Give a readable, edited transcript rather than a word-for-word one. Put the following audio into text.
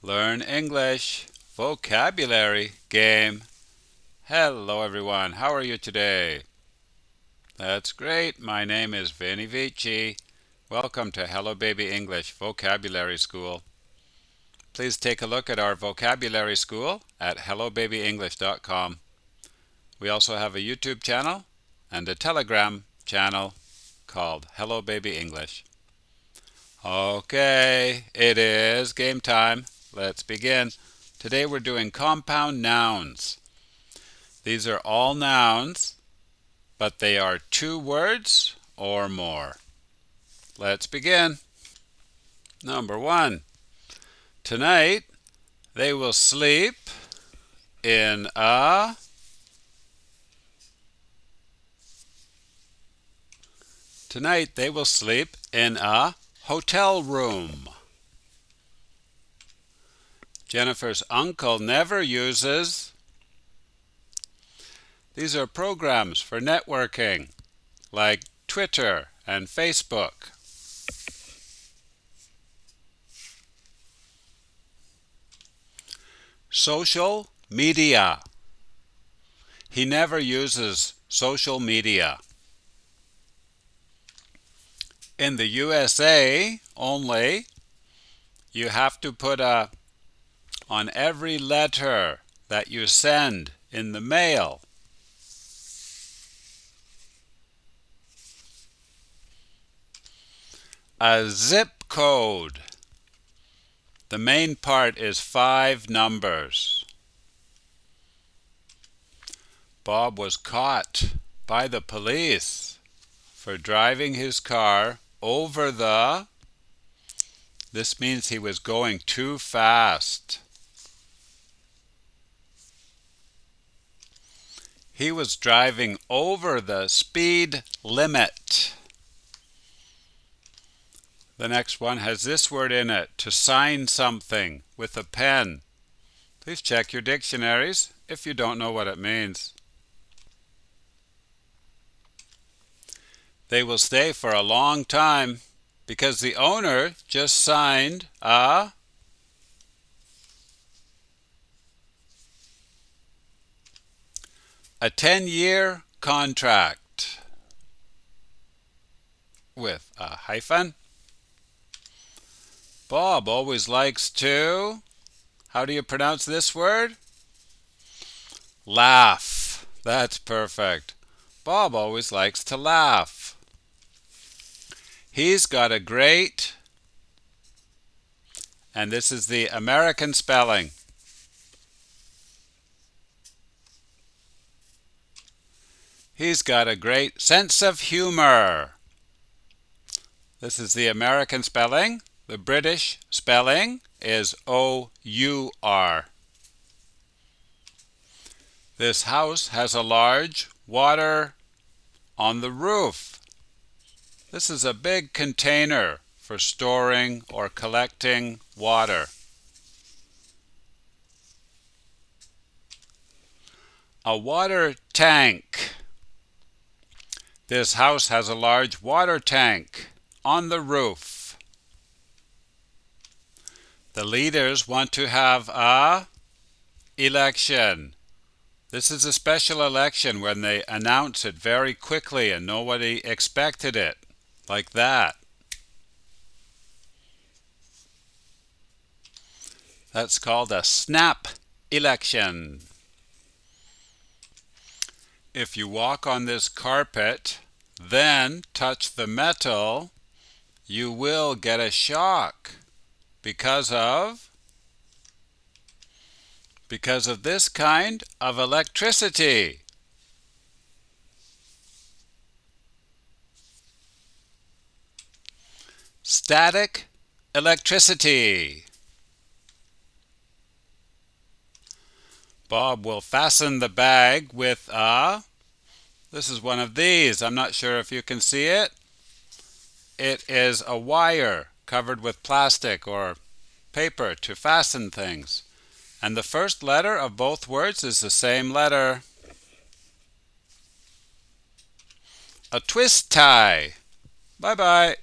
Learn English vocabulary game. Hello everyone, how are you today? That's great. My name is Vinny Vici. Welcome to Hello Baby English Vocabulary School. Please take a look at our vocabulary school at hellobabyenglish.com. We also have a YouTube channel and a Telegram channel called Hello Baby English. Okay, it is game time. Let's begin. Today we're doing compound nouns. These are all nouns, but they are 2 words or more. Let's begin. Number 1. Tonight they will sleep in a Tonight they will sleep in a hotel room. Jennifer's uncle never uses. These are programs for networking, like Twitter and Facebook. Social media. He never uses social media. In the USA only, you have to put on every letter that you send in the mail. A zip code. The main part is 5 numbers. Bob was caught by the police for driving his car over the. This means he was going too fast. He was driving over the speed limit. The next one has this word in it, to sign something with a pen. Please check your dictionaries if you don't know what it means. They will stay for a long time because the owner just signed a 10-year contract with a hyphen. Bob always likes to, how do you pronounce this word? Laugh. That's perfect. Bob always likes to laugh. He's got a great, and this is the American spelling. He's got a great sense of humor. This is the American spelling. The British spelling is O-U-R. This house has a large water on the roof. This is a big container for storing or collecting water. A water tank. This house has a large water tank on the roof. The leaders want to have a election. This is a special election when they announce it very quickly and nobody expected it, like that. That's called a snap election. If you walk on this carpet, then touch the metal, you will get a shock because of this kind of electricity. Static electricity. Bob will fasten the bag with a. This is one of these. I'm not sure if you can see it. It is a wire covered with plastic or paper to fasten things. And the first letter of both words is the same letter. A twist tie. Bye-bye.